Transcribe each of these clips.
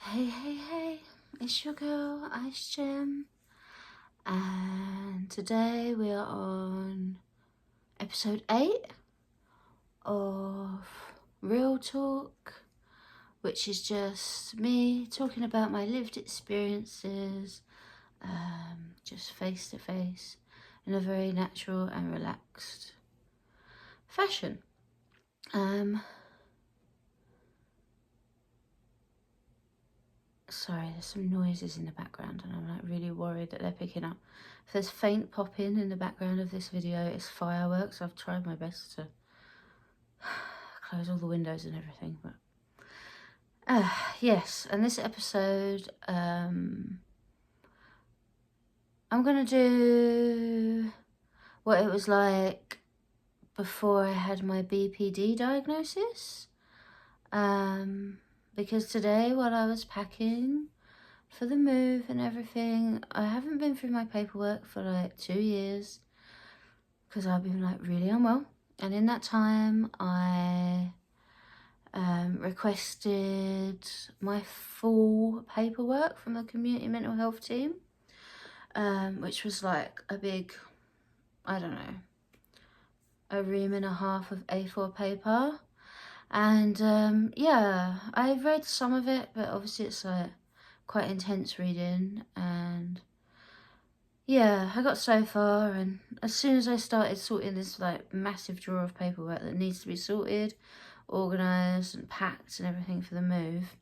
Hey, it's your girl, Ice Gem, and today we are on episode 8 of Real Talk, which is just me talking about my lived experiences, just face to face, in a very natural and relaxed fashion. Sorry, there's some noises in the background and I'm like really worried that they're picking up. If there's faint popping in the background of this video, it's fireworks. I've tried my best to close all the windows and everything, but yes, and this episode I'm gonna do what it was like before I had my BPD diagnosis. Because today, while I was packing for the move and everything, I haven't been through my paperwork for like 2 years because I've been like really unwell. And in that time, I requested my full paperwork from the community mental health team, which was like a big, I don't know, a ream and a half of A4 paper. And yeah, I've read some of it, but obviously it's like quite intense reading. And yeah, I got so far, and as soon as I started sorting this like massive drawer of paperwork that needs to be sorted, organised and packed and everything for the move,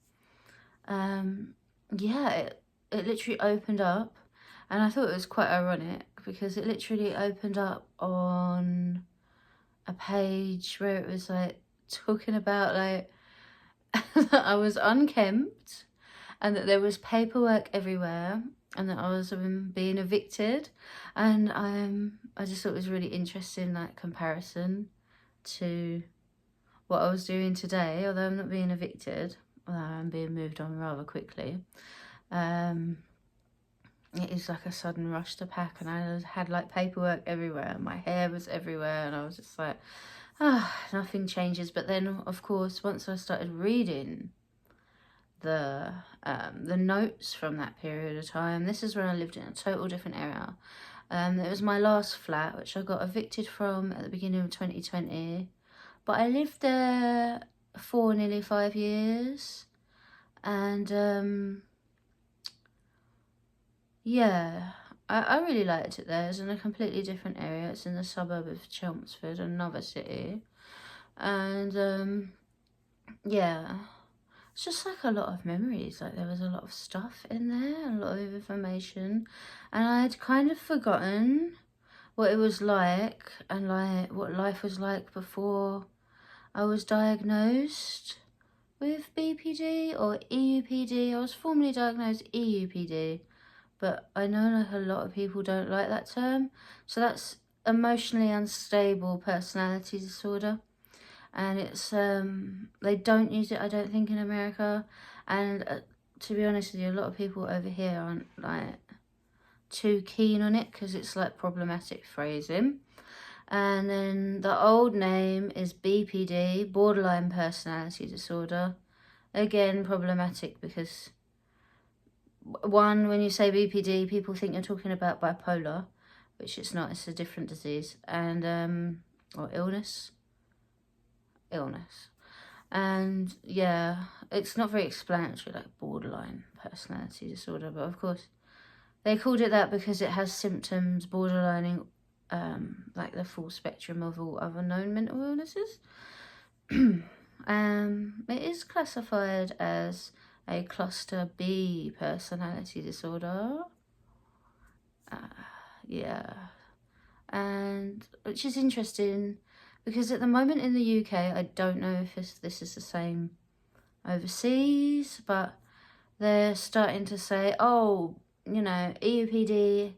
yeah, it literally opened up. And I thought it was quite ironic because it literally opened up on a page where it was like talking about like that I was unkempt and that there was paperwork everywhere and that I was being evicted. And I just thought it was really interesting, like comparison to what I was doing today. Although I'm not being evicted, although I'm being moved on rather quickly, it is like a sudden rush to pack, and I had like paperwork everywhere, my hair was everywhere, and I was just like, nothing changes. But then, of course, once I started reading the notes from that period of time, this is when I lived in a total different area. It was my last flat, which I got evicted from at the beginning of 2020, but I lived there for nearly 5 years, and yeah, I really liked it there. It's in a completely different area. It's in the suburb of Chelmsford, another city. And yeah, it's just like a lot of memories. Like there was a lot of stuff in there, a lot of information. And I'd kind of forgotten what it was like and like what life was like before I was diagnosed with BPD or EUPD. I was formally diagnosed EUPD. But I know like a lot of people don't like that term. So that's emotionally unstable personality disorder. And it's, they don't use it, I don't think, in America. And to be honest with you, a lot of people over here aren't like too keen on it because it's like problematic phrasing. And then the old name is BPD, borderline personality disorder. Again, problematic because one, when you say BPD, people think you're talking about bipolar, which it's not. It's a different disease and or illness. And yeah, it's not very explanatory, like borderline personality disorder. But of course, they called it that because it has symptoms borderlining, like the full spectrum of all other known mental illnesses. It is classified as a cluster B personality disorder. Yeah, and which is interesting because at the moment in the UK, I don't know if this is the same overseas, but they're starting to say, oh, you know, EUPD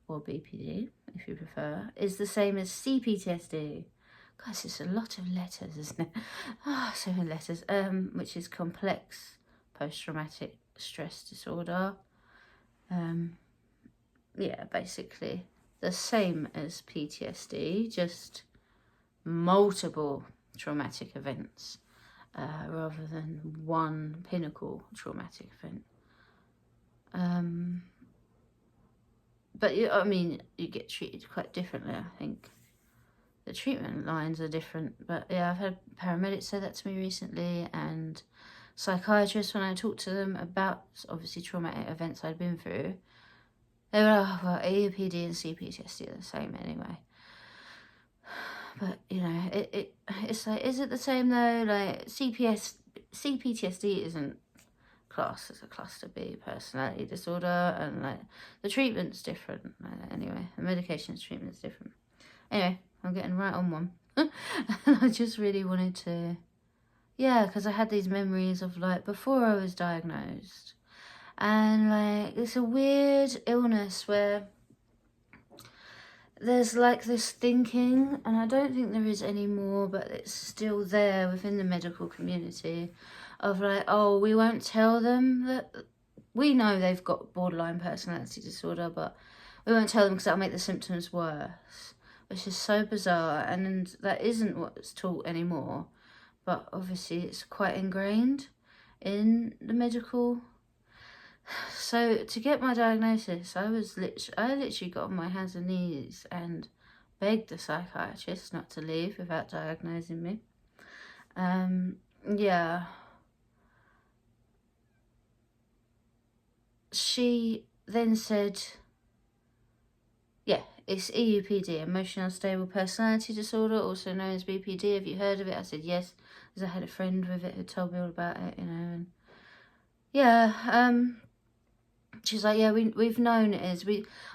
or BPD, if you prefer, is the same as CPTSD. Guys, it's a lot of letters, isn't it? So many letters. Which is complex post-traumatic stress disorder. Yeah, basically the same as PTSD, just multiple traumatic events rather than one pinnacle traumatic event. But I mean, you get treated quite differently, I think. The treatment lines are different, but yeah, I've had paramedics say that to me recently, and psychiatrists, when I talked to them about obviously traumatic events I'd been through, they were like, oh, well, EUPD and CPTSD are the same anyway. But, you know, it's like, is it the same though? Like, CPTSD isn't classed as a cluster B personality disorder, and like, the treatment's different. Anyway, the medication's treatment's different. Anyway, I'm getting right on one. And I just really wanted to, yeah, because I had these memories of like before I was diagnosed. And like, it's a weird illness where there's like this thinking, and I don't think there is anymore, but it's still there within the medical community, of like, oh, we won't tell them that we know they've got borderline personality disorder, but we won't tell them because that'll make the symptoms worse, which is so bizarre, and that isn't what's taught anymore. But obviously it's quite ingrained in the medical. So to get my diagnosis, I literally got on my hands and knees and begged the psychiatrist not to leave without diagnosing me. Yeah. She then said, yeah, it's EUPD, Emotional Unstable Personality Disorder, also known as BPD. Have you heard of it? I said yes, because I had a friend with it who told me all about it, you know. And yeah, she's like, yeah, we've known it is.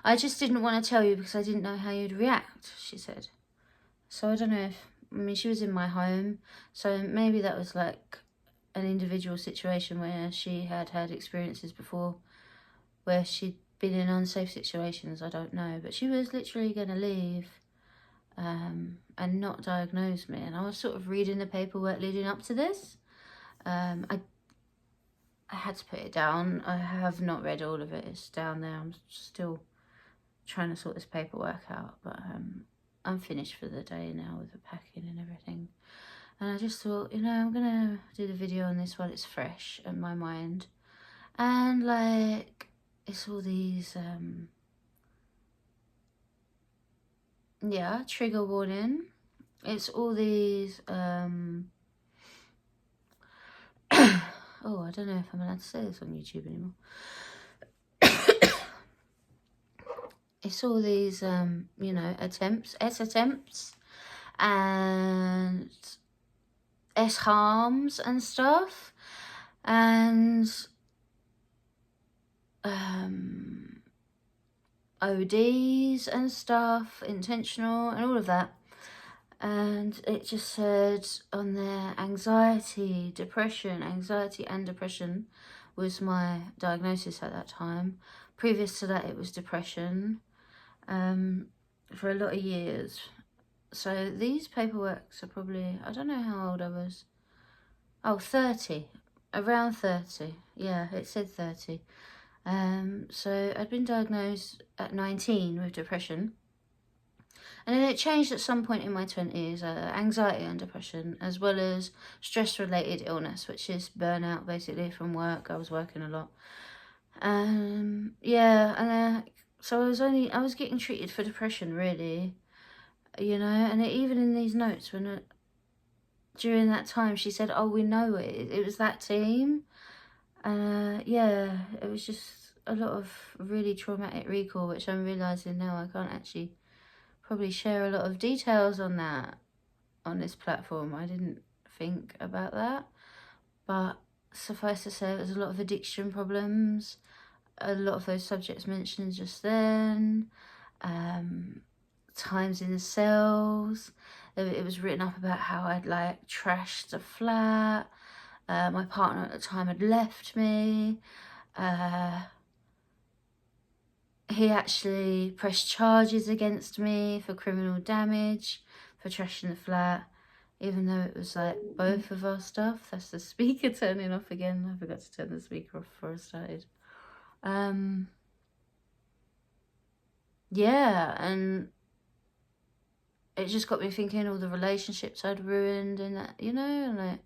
I just didn't want to tell you because I didn't know how you'd react, she said. So I don't know if, I mean, she was in my home, so maybe that was like an individual situation where she had had experiences before where she'd been in unsafe situations, I don't know. But she was literally going to leave and not diagnose me. And I was sort of reading the paperwork leading up to this. I had to put it down. I have not read all of it. It's down there. I'm still trying to sort this paperwork out. But I'm finished for the day now with the packing and everything. And I just thought, you know, I'm going to do the video on this while it's fresh in my mind. And like, it's all these, yeah, trigger warning. It's all these, oh, I don't know if I'm allowed to say this on YouTube anymore. It's all these, you know, attempts, S-attempts, and S-harms and stuff, and ODs and stuff, intentional, and all of that. And it just said on there, anxiety and depression was my diagnosis at that time. Previous to that, it was depression for a lot of years. So these paperworks are probably, I don't know how old I was. Oh, 30, around 30. Yeah, it said 30. So I'd been diagnosed at 19 with depression. And then it changed at some point in my 20s, anxiety and depression, as well as stress-related illness, which is burnout, basically, from work. I was working a lot. Yeah, and so I was getting treated for depression, really, you know, and even in these notes, during that time, she said, oh, we know it. It was that team. Yeah, it was just a lot of really traumatic recall, which I'm realising now I can't actually probably share a lot of details on that on this platform. I didn't think about that, but suffice to say, there's a lot of addiction problems, a lot of those subjects mentioned just then, times in the cells. It was written up about how I'd like trashed the flat. My partner at the time had left me. He actually pressed charges against me for criminal damage, for trashing the flat, even though it was like both of our stuff. That's the speaker turning off again. I forgot to turn the speaker off before I started. Yeah, and it just got me thinking all the relationships I'd ruined and that, you know, like,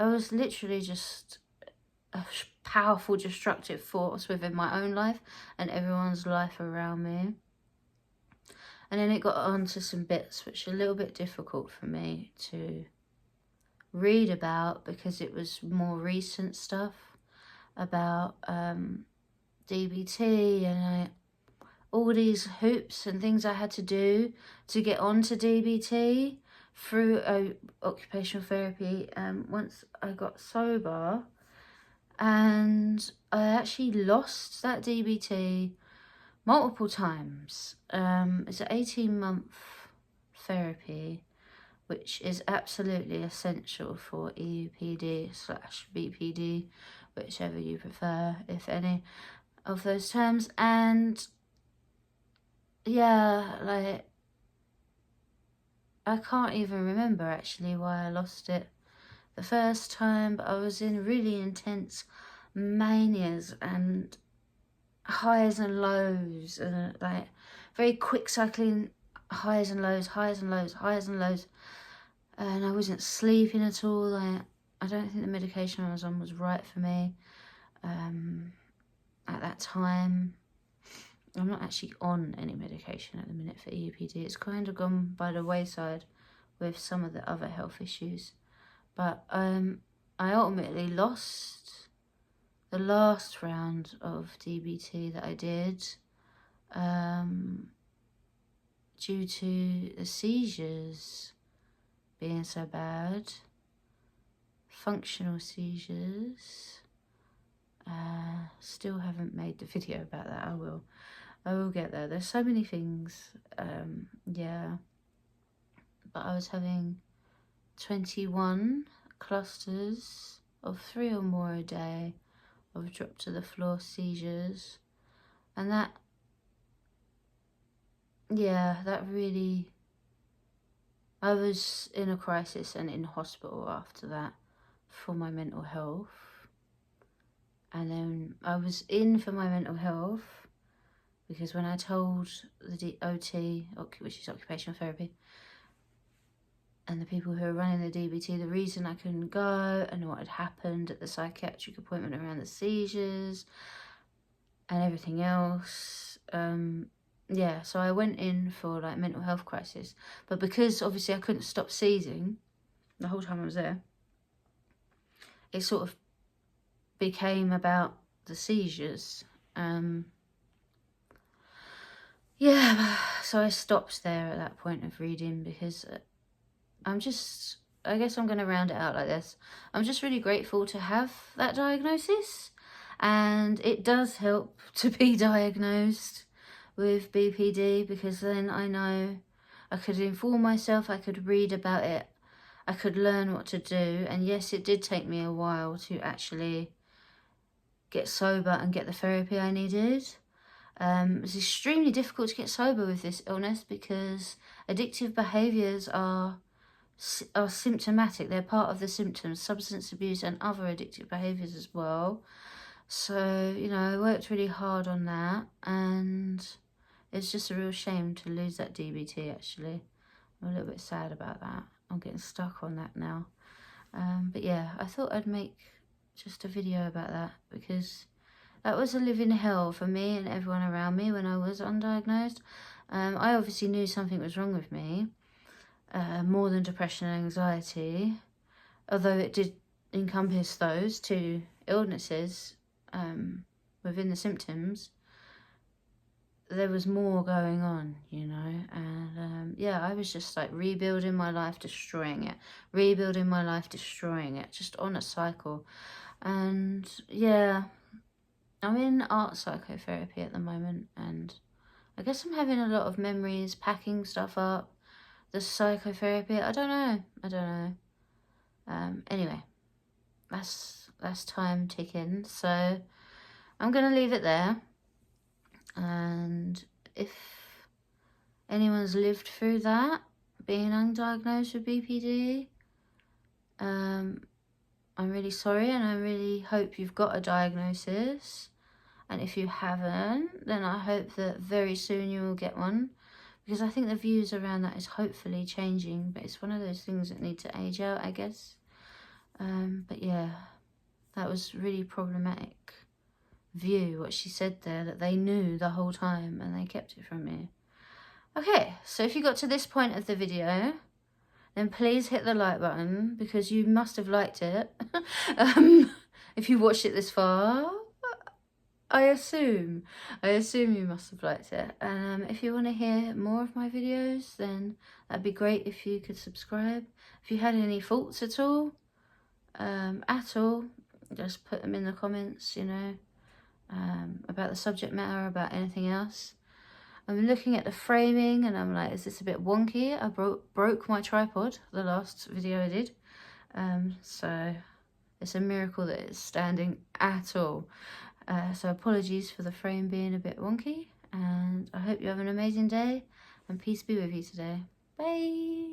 I was literally just a powerful destructive force within my own life and everyone's life around me. And then it got on to some bits which are a little bit difficult for me to read about, because it was more recent stuff about DBT and all these hoops and things I had to do to get onto DBT through occupational therapy once I got sober. And I actually lost that DBT multiple times. It's an 18-month therapy, which is absolutely essential for EUPD/BPD, whichever you prefer, if any of those terms. And yeah, like, I can't even remember actually why I lost it the first time, but I was in really intense manias and highs and lows, and like very quick cycling highs and lows, highs and lows, highs and lows. And I wasn't sleeping at all. Like, I don't think the medication I was on was right for me at that time. I'm not actually on any medication at the minute for EUPD. It's kind of gone by the wayside with some of the other health issues. But I ultimately lost the last round of DBT that I did due to the seizures being so bad. Functional seizures. Still haven't made the video about that. I will get there. There's so many things. Yeah. But I was having 21 clusters of 3 or more a day of drop to the floor seizures. And that, yeah, that really, I was in a crisis and in hospital after that for my mental health. And then I was in for my mental health because when I told the OT, which is occupational therapy, and the people who were running the DBT, the reason I couldn't go and what had happened at the psychiatric appointment around the seizures and everything else, yeah, so I went in for like mental health crisis. But because obviously I couldn't stop seizing the whole time I was there, it sort of became about the seizures. Yeah, so I stopped there at that point of reading because I guess I'm going to round it out like this. I'm just really grateful to have that diagnosis, and it does help to be diagnosed with BPD, because then I know I could inform myself, I could read about it, I could learn what to do. And yes, it did take me a while to actually get sober and get the therapy I needed. It's extremely difficult to get sober with this illness because addictive behaviours are symptomatic. They're part of the symptoms, substance abuse and other addictive behaviours as well. So, you know, I worked really hard on that, and it's just a real shame to lose that DBT, actually. I'm a little bit sad about that. I'm getting stuck on that now. But yeah, I thought I'd make just a video about that because that was a living hell for me and everyone around me when I was undiagnosed. I obviously knew something was wrong with me, more than depression and anxiety, although it did encompass those two illnesses within the symptoms. There was more going on, you know, and yeah, I was just like rebuilding my life, destroying it, rebuilding my life, destroying it, just on a cycle. And yeah, I'm in art psychotherapy at the moment, and I guess I'm having a lot of memories, packing stuff up, the psychotherapy, I don't know. Anyway, that's time ticking, so I'm gonna leave it there. And if anyone's lived through that, being undiagnosed with BPD, I'm really sorry, and I really hope you've got a diagnosis. And if you haven't, then I hope that very soon you will get one, because I think the views around that is hopefully changing, but it's one of those things that need to age out, I guess. But yeah, that was really problematic view, what she said there, that they knew the whole time and they kept it from me. Okay, so if you got to this point of the video, then please hit the like button, because you must have liked it. If you watched it this far, I assume you must have liked it. If you want to hear more of my videos, then that'd be great if you could subscribe. If you had any thoughts at all, just put them in the comments, you know, about the subject matter, about anything else. I'm looking at the framing and I'm like, is this a bit wonky? I broke my tripod the last video I did. So it's a miracle that it's standing at all. So apologies for the frame being a bit wonky, and I hope you have an amazing day, and peace be with you today. Bye.